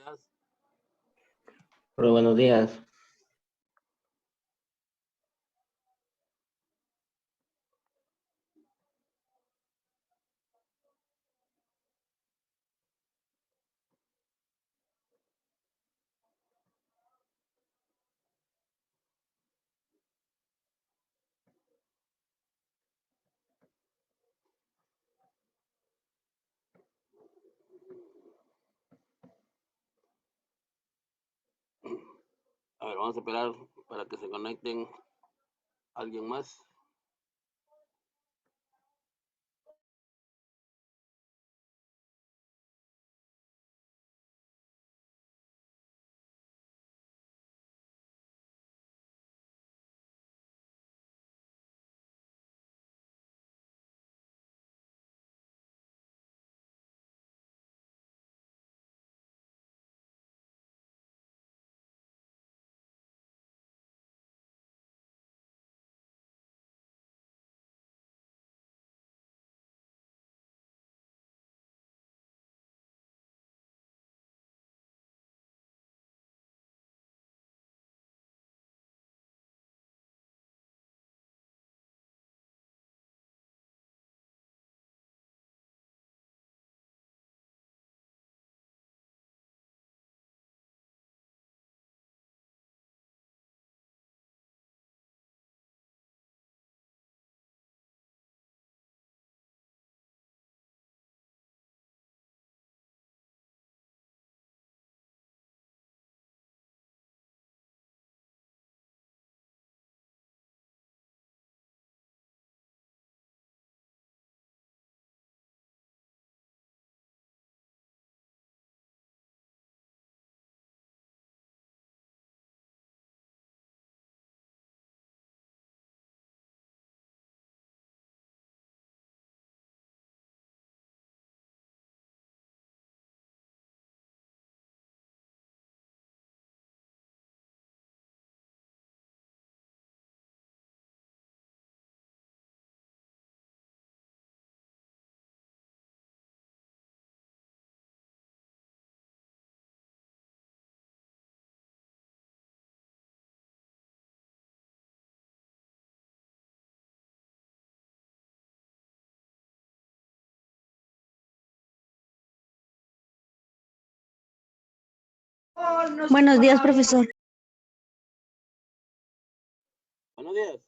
días. Pero buenos días. A ver, vamos a esperar para que se conecten alguien más. Buenos días, profesor. Buenos días.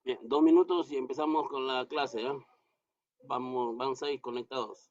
Bien, 2 minutos y empezamos con la clase, ¿ya? Vamos a ir conectados.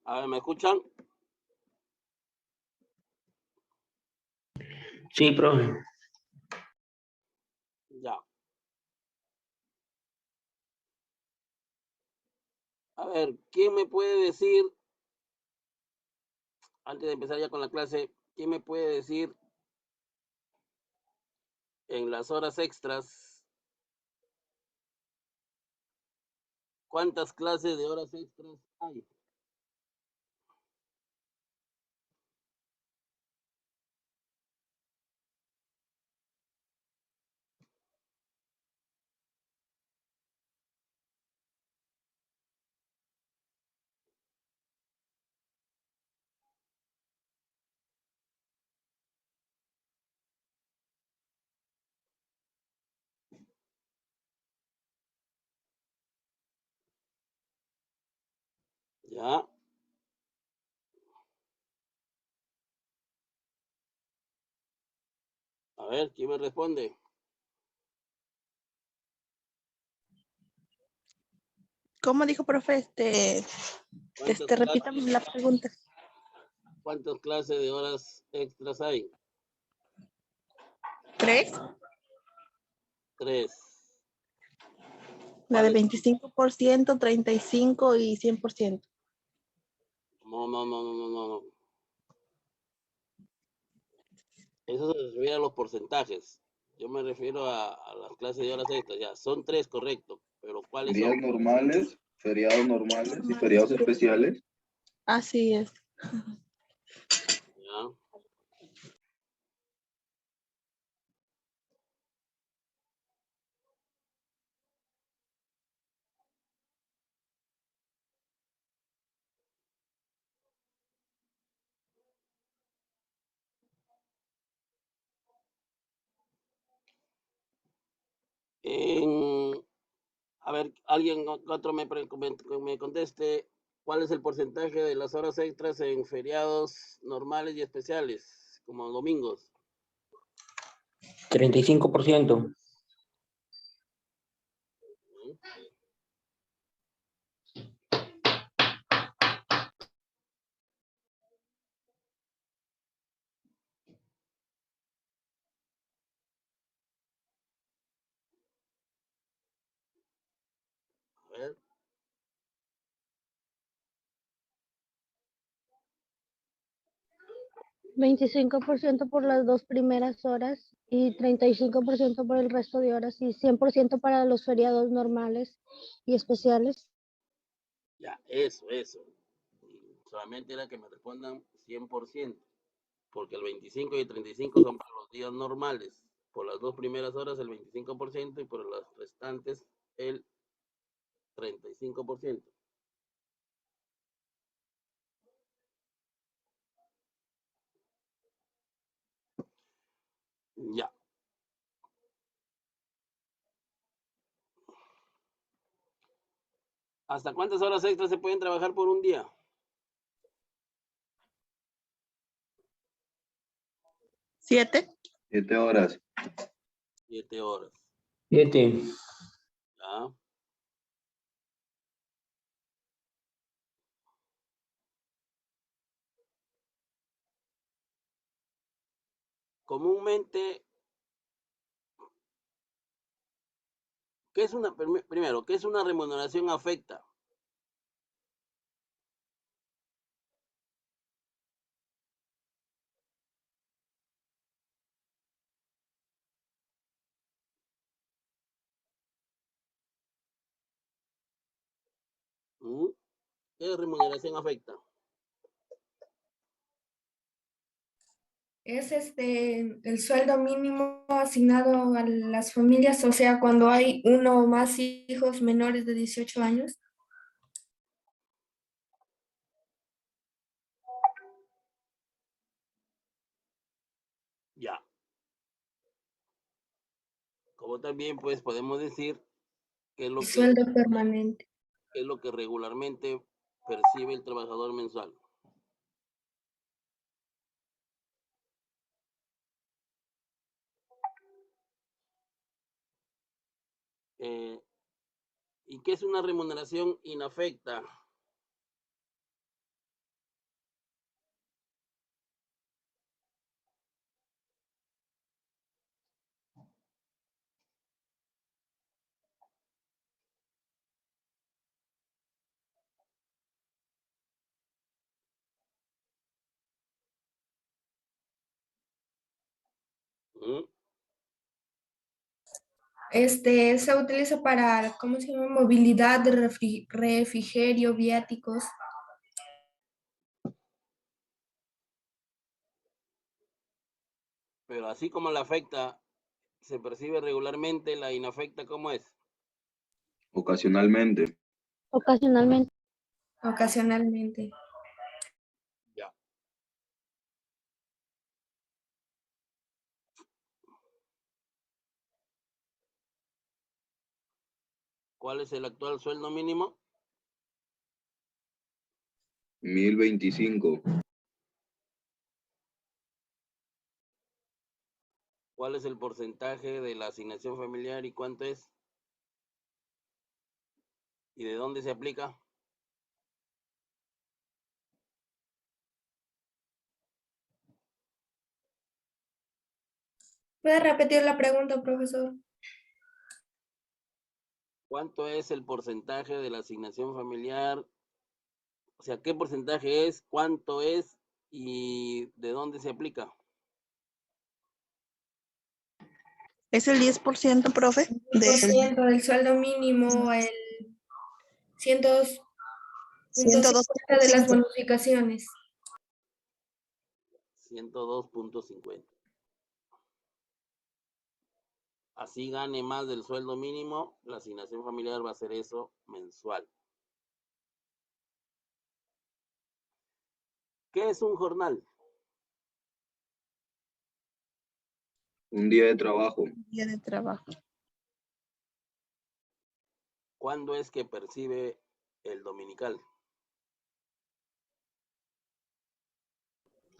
A ver, ¿me escuchan? Sí, profe. Ya. A ver, ¿quién me puede decir, antes de empezar ya con la clase, quién me puede decir en las horas extras cuántas clases de horas extras hay? Ya. A ver, ¿quién me responde? ¿Cómo dijo, profe? Repítame la pregunta. ¿Cuántas clases de horas extras hay? ¿3? 3. La de 25%, 35% y 100%. No. Eso se refiere a los porcentajes. Yo me refiero a las clases de horas extras. Ya, son 3, correcto. Pero ¿cuáles Días son? normales, feriados normales y feriados especiales. Así es. Ya. A ver, alguien otro me conteste. ¿Cuál es el porcentaje de las horas extras en feriados normales y especiales, como domingos? 35%. A ver. 25% por las 2 primeras horas y 35% por el resto de horas y 100% para los feriados normales y especiales. Ya, eso. Solamente era que me respondan 100%, porque el 25 y el 35 son para los días normales. Por las 2 primeras horas el 25% y por las restantes el 35%. Ya. ¿Hasta cuántas horas extras se pueden trabajar por un día? 7. 7 horas. 7 horas. 7. Ya. Comúnmente, primero, ¿qué es una remuneración afecta? ¿Qué remuneración afecta? Es el sueldo mínimo asignado a las familias, o sea, cuando hay uno o más hijos menores de 18 años. Ya. Como también, pues, podemos decir qué es lo que, Sueldo permanente. qué es lo que regularmente percibe el trabajador mensual. ¿Y qué es una remuneración inafecta? ¿Mm? Se utiliza para, ¿cómo se llama? Movilidad de refrigerio, viáticos. Pero así como la afecta, se percibe regularmente, la inafecta, ¿cómo es? Ocasionalmente. Ocasionalmente. Ocasionalmente. Ya. ¿Cuál es el actual sueldo mínimo? 1025. ¿Cuál es el porcentaje de la asignación familiar y cuánto es? ¿Y de dónde se aplica? ¿Puede repetir la pregunta, profesor? ¿Cuánto es el porcentaje de la asignación familiar? O sea, ¿qué porcentaje es? ¿Cuánto es? ¿Y de dónde se aplica? Es el 10%, profe, del 10% del sueldo mínimo, el 102.50 de las 102.5. bonificaciones. 102.50. Así gane más del sueldo mínimo, la asignación familiar va a ser eso mensual. ¿Qué es un jornal? Un día de trabajo. Día de trabajo. ¿Cuándo es que percibe el dominical?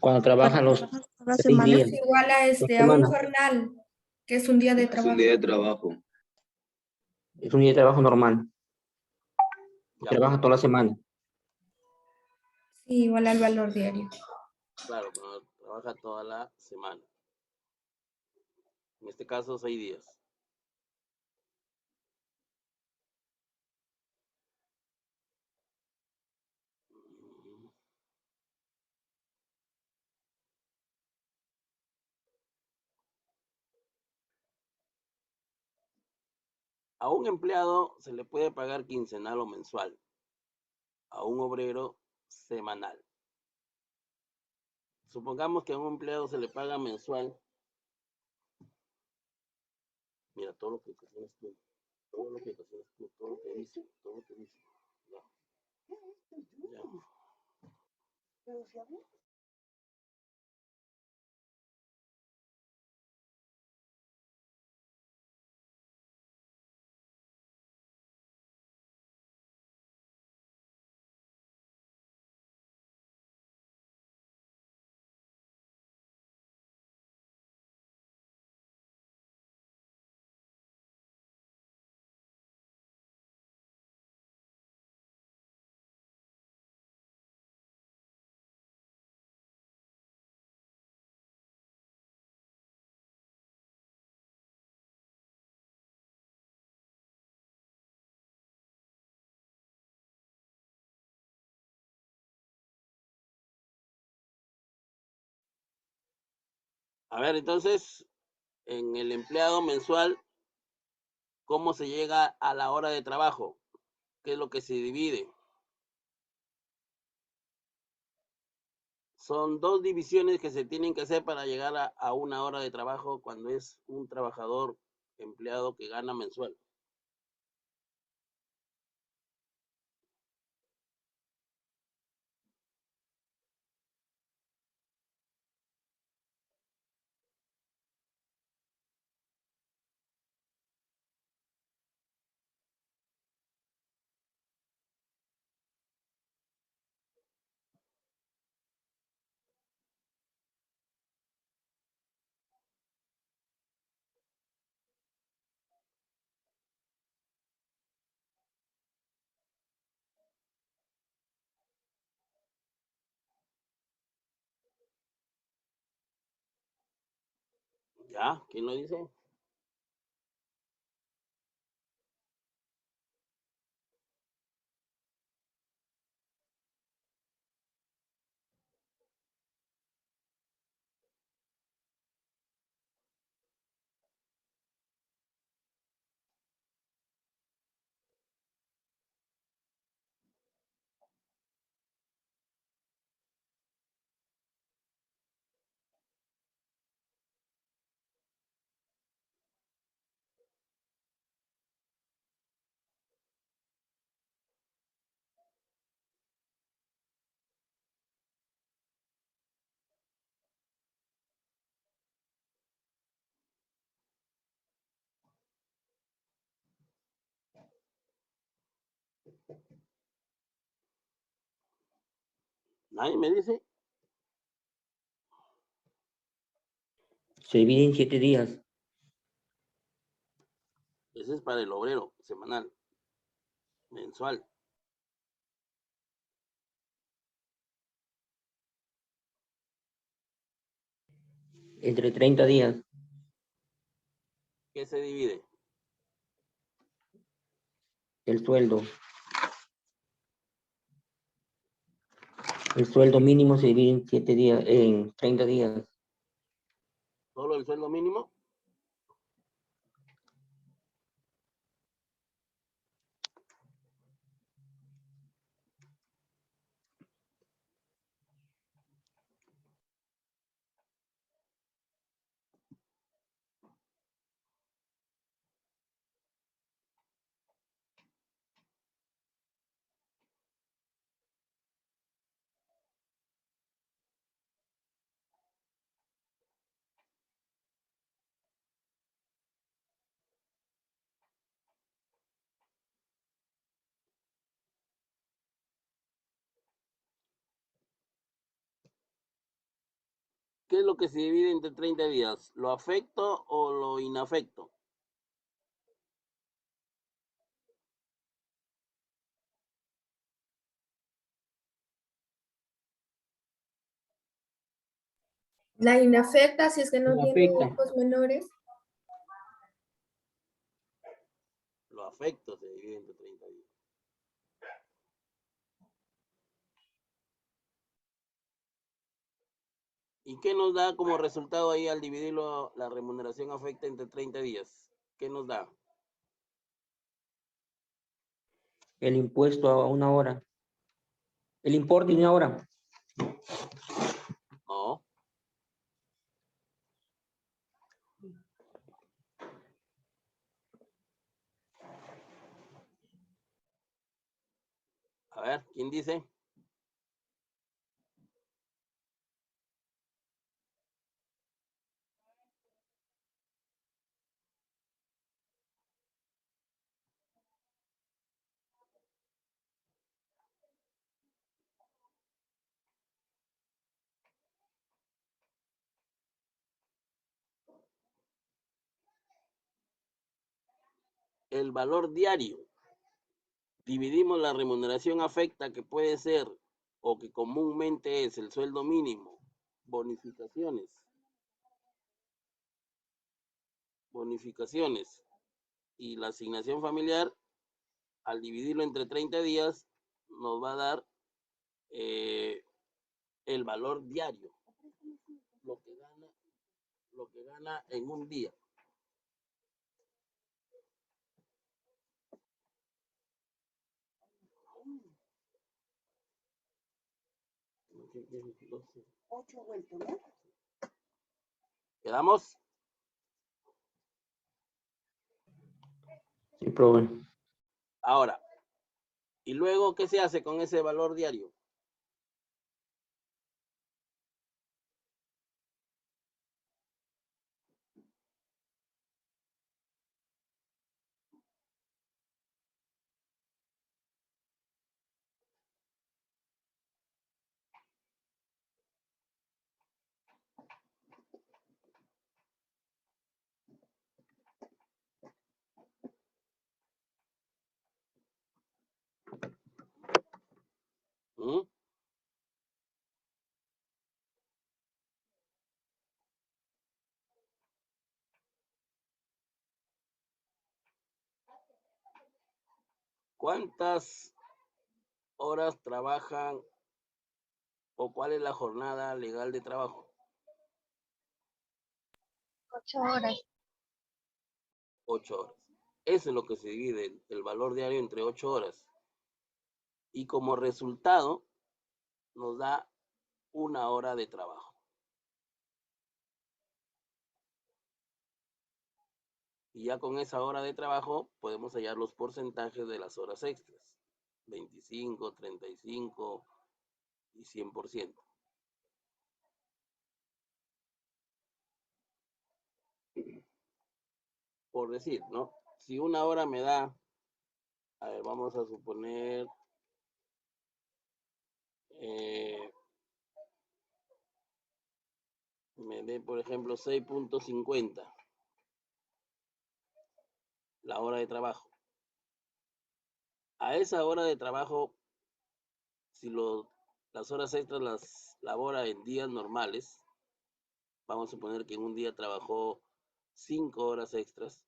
Cuando trabajan los Trabajas toda la 6 semana. días, Es igual a, la a un semana. jornal, que es un día de Es un trabajo. día de trabajo. Es un día de trabajo normal. Ya, Trabaja toda la semana. Sí, igual al valor diario. claro, cuando trabaja toda la semana. En este caso, 6 días. A un empleado se le puede pagar quincenal o mensual. A un obrero semanal. Supongamos que a un empleado se le paga mensual. Mira, todo lo que ocasionas tú. Todo lo que ocasionas tú. Todo lo que dice. Todo lo que dice. Ya. Ya. A ver, entonces, en el empleado mensual, ¿cómo se llega a la hora de trabajo? ¿Qué es lo que se divide? Son dos divisiones que se tienen que hacer para llegar a una hora de trabajo cuando es un trabajador empleado que gana mensual. ¿Ya? ¿Quién lo dice? Nadie me dice. Se divide en 7 días. Ese es para el obrero, semanal, mensual. Entre 30 días. ¿Qué se divide? El sueldo. El sueldo mínimo se divide en 7 días, en 30 días. ¿Solo el sueldo mínimo? ¿Qué es lo que se divide entre 30 días? ¿Lo afecto o lo inafecto? La inafecta si es que no No tiene afecta. hijos menores. Lo afecto se divide entre 30 días. ¿Y qué nos da como resultado ahí al dividirlo la remuneración afecta entre 30 días? ¿Qué nos da? El impuesto a una hora. El importe de una hora. No. A ver, ¿quién dice? El valor diario. Dividimos la remuneración afecta, que puede ser o que comúnmente es el sueldo mínimo, bonificaciones y la asignación familiar. Al dividirlo entre 30 días nos va a dar el valor diario, lo que gana en un día. ¿Quedamos? Sí, profe. Ahora, ¿y luego qué se hace con ese valor diario? ¿Mm? ¿Cuántas horas trabajan o cuál es la jornada legal de trabajo? 8 horas. 8 horas. Eso es lo que se divide el valor diario entre 8 horas. Y como resultado nos da 1 hora de trabajo. Y ya con esa hora de trabajo podemos hallar los porcentajes de las horas extras. 25, 35 y 100%. Por decir, ¿no? Si 1 hora me da, a ver, vamos a suponer me dé, por ejemplo, 6.50 la hora de trabajo. A esa hora de trabajo, si las horas extras las labora en días normales, vamos a suponer que en un día trabajó 5 horas extras,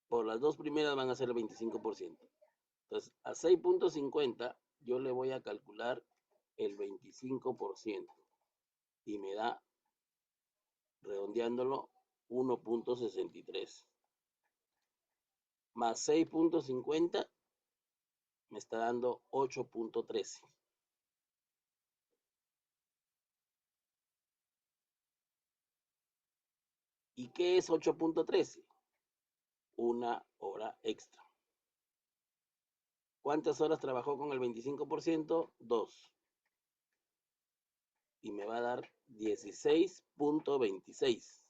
por las dos primeras van a ser el 25%. Entonces, a 6.50 yo le voy a calcular el 25% y me da, redondeándolo, 1.63. Más 6.50 me está dando 8.13. ¿Y qué es 8.13? Una hora extra. ¿Cuántas horas trabajó con el 25%? 2. Y me va a dar 16.26.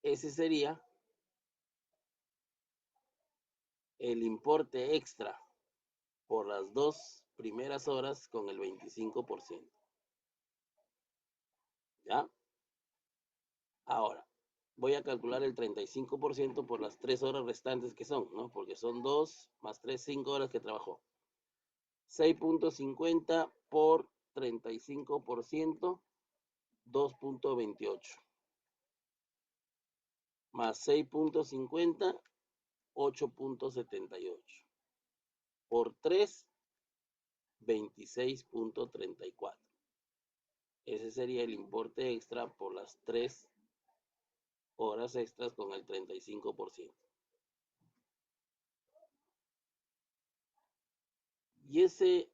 Ese sería el importe extra por las dos primeras horas con el 25%. ¿Ya? Ahora, voy a calcular el 35% por las 3 horas restantes que son, ¿no? Porque son 2 más 3, 5 horas que trabajó. 6.50 por 35%, 2.28. Más 6.50, 8.78. Por 3, 26.34. Ese sería el importe extra por las 3 horas extras con el 35%. Y ese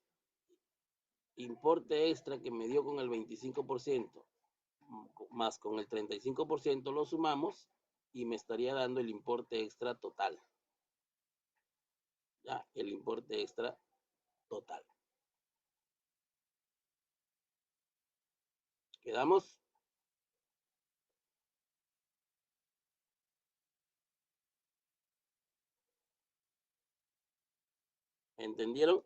importe extra que me dio con el 25% más con el 35% lo sumamos y me estaría dando el importe extra total. Ya, el importe extra total. ¿Quedamos? ¿Entendieron?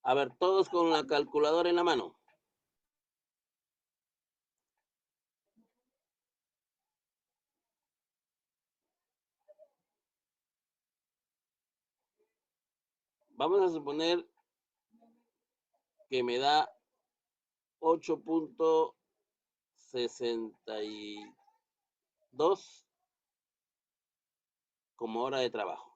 A ver, todos con la calculadora en la mano. Vamos a suponer que me da 8.62 como hora de trabajo.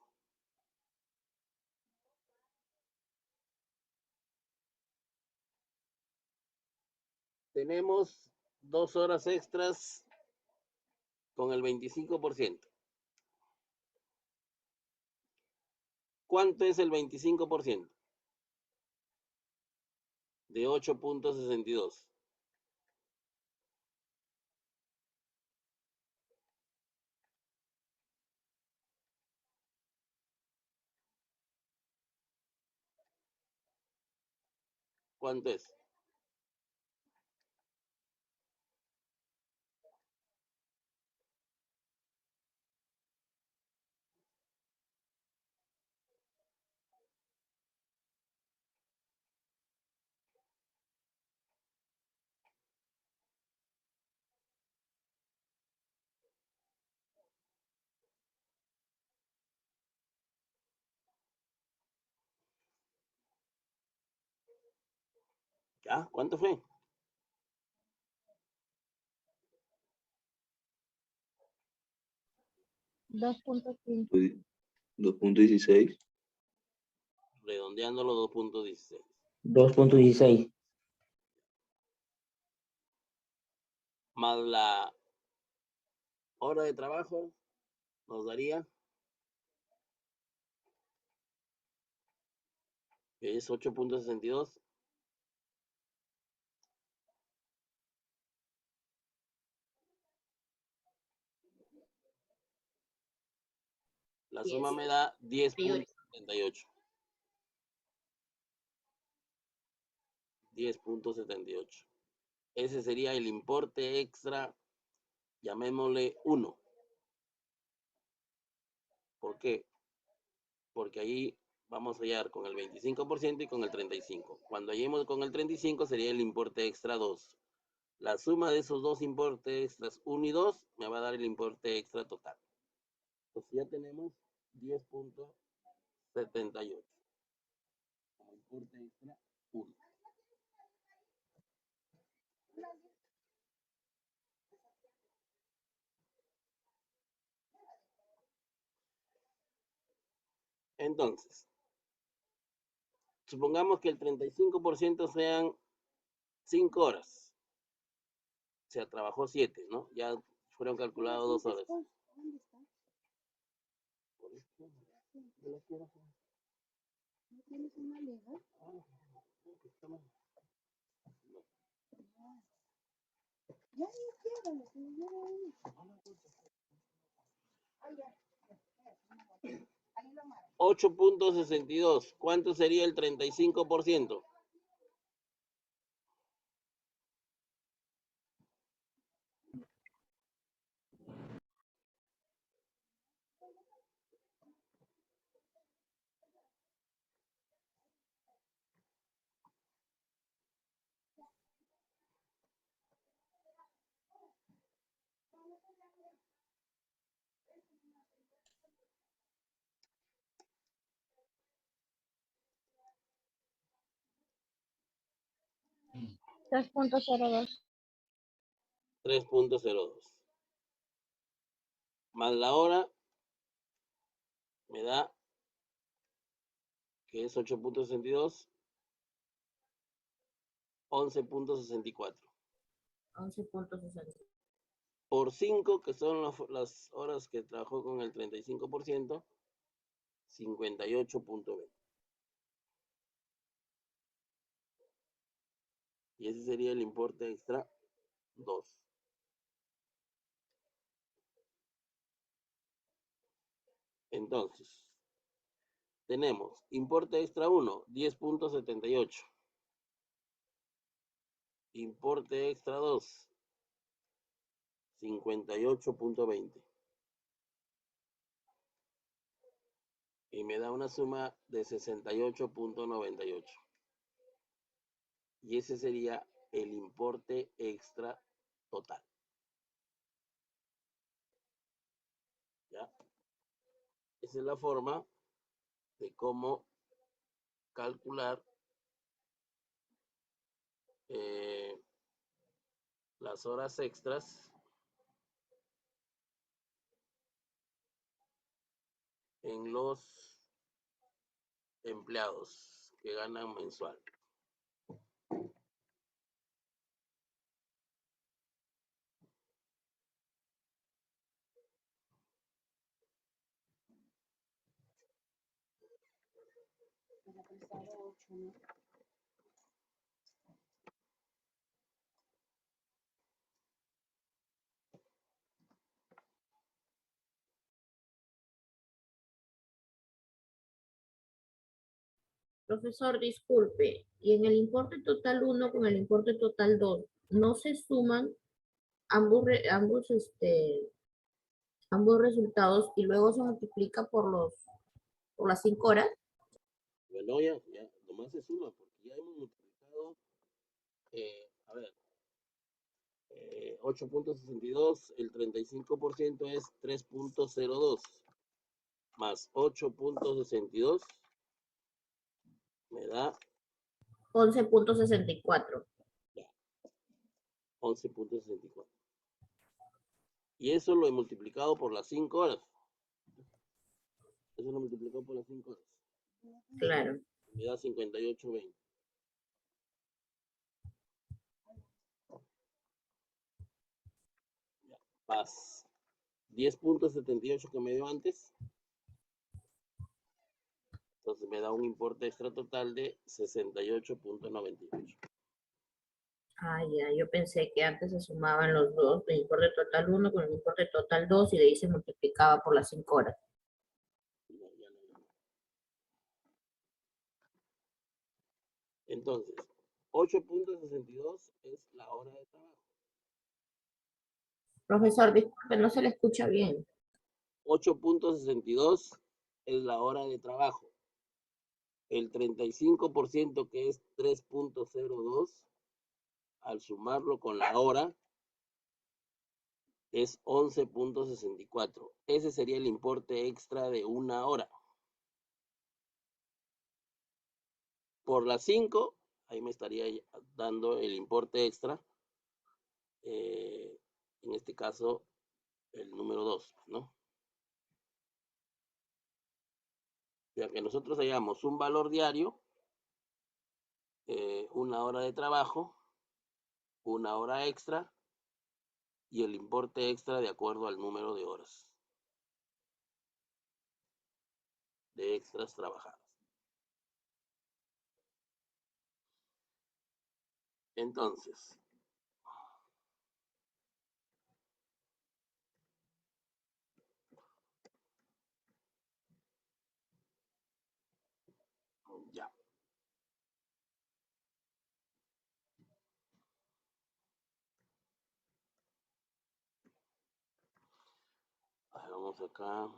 Tenemos 2 horas extras con el 25%. ¿Cuánto es el 25%? De 8.62. ¿Cuánto es? ¿Ya? ¿Cuánto fue? 2.15. 2.16. Redondeándolo, 2.16. 2.16. Más la hora de trabajo nos daría, que es 8.62. La suma me da 10.78. 10.78. Ese sería el importe extra llamémosle 1. ¿Por qué? Porque ahí vamos a hallar con el 25% y con el 35%. Cuando hallemos con el 35% sería el importe extra 2. La suma de esos dos importes extras 1 y 2 me va a dar el importe extra total. Entonces ya tenemos 10.78 como importe extra 1. Entonces, supongamos que el 35% sean 5 horas. O sea, trabajó 7, ¿no? Ya fueron calculadas 2 horas. $8.62. ¿Cuánto sería el 35%? $3.02. 3.02. Más la hora me da que es 8.62, 11.64. 11.60. Por 5, que son las horas que trabajó con el 35%, 58.20. Y ese sería el importe extra 2. Entonces, tenemos importe extra 1, 10.78. Importe extra 2, 58.20. Y me da una suma de 68.98. Y ese sería el importe extra total. ¿Ya? Esa es la forma de cómo calcular las horas extras en los empleados que ganan mensual. Profesor, disculpe, y en el importe total 1 con el importe total 2, ¿no se suman ambos resultados y luego se multiplica por las 5 horas? Bueno, ya, nomás se suma, porque ya hemos multiplicado, a ver, 8.62, el 35% es 3.02, más 8.62, me da 11.64. 11.64. Y eso lo he multiplicado por las 5 horas. Eso lo multiplicado por las 5 horas. Claro. Me da 58.20. Más 10.78 que me dio antes. Entonces me da un importe extra total de 68.98. Ah, ya, yo pensé que antes se sumaban los dos, el importe total 1 con el importe total 2 y de ahí se multiplicaba por las 5 horas. No, ya no. Entonces, 8.62 es la hora de trabajo. Profesor, disculpe, no se le escucha bien. 8.62 es la hora de trabajo. El 35%, que es 3.02, al sumarlo con la hora, es 11.64. Ese sería el importe extra de una hora. Por las 5, ahí me estaría dando el importe extra. En este caso, el número 2, ¿no? Ya que nosotros hallamos un valor diario, una hora de trabajo, una hora extra y el importe extra de acuerdo al número de horas de extras trabajadas. Entonces, ya. Vamos acá.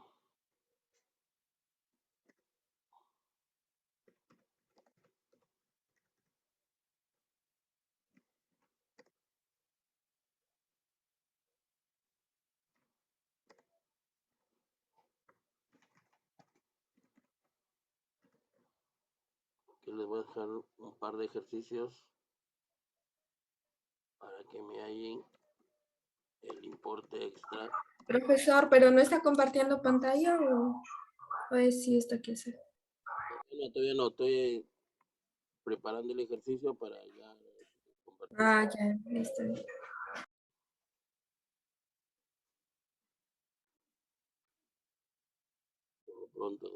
Que les voy a dejar un par de ejercicios para que me hallen el importe extra. Profesor, ¿pero no está compartiendo pantalla o es si esto que hacer? No, todavía no, estoy preparando el ejercicio para ya compartir. Ah, ya, listo. Por lo pronto.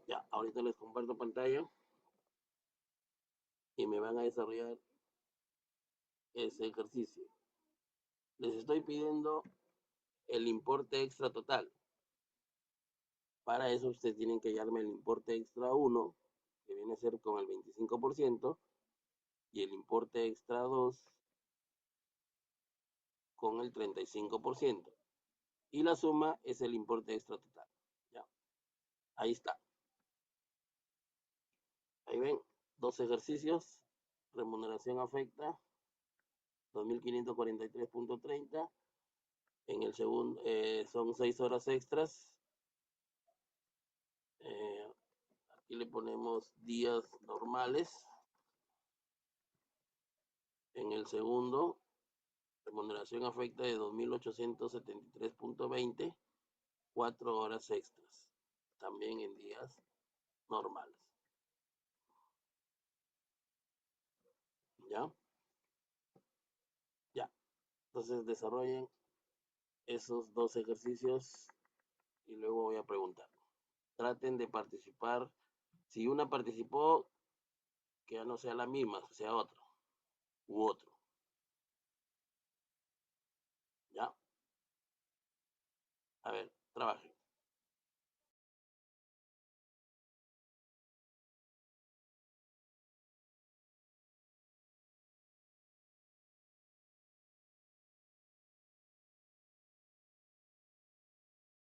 Ya, ahorita les comparto pantalla y me van a desarrollar ese ejercicio. Les estoy pidiendo el importe extra total. Para eso ustedes tienen que hallarme el importe extra 1, que viene a ser con el 25%, y el importe extra 2 con el 35%. Y la suma es el importe extra total. Ya, ahí está. Ahí ven, 2 ejercicios. Remuneración afecta 2.543.30. En el segundo son 6 horas extras. Aquí le ponemos días normales. En el segundo, remuneración afecta de 2.873.20, 4 horas extras. También en días normales. ¿Ya? Ya. Entonces desarrollen esos 2 ejercicios y luego voy a preguntar. Traten de participar. Si una participó, que ya no sea la misma, sea otro u otro. ¿Ya? A ver, trabajen.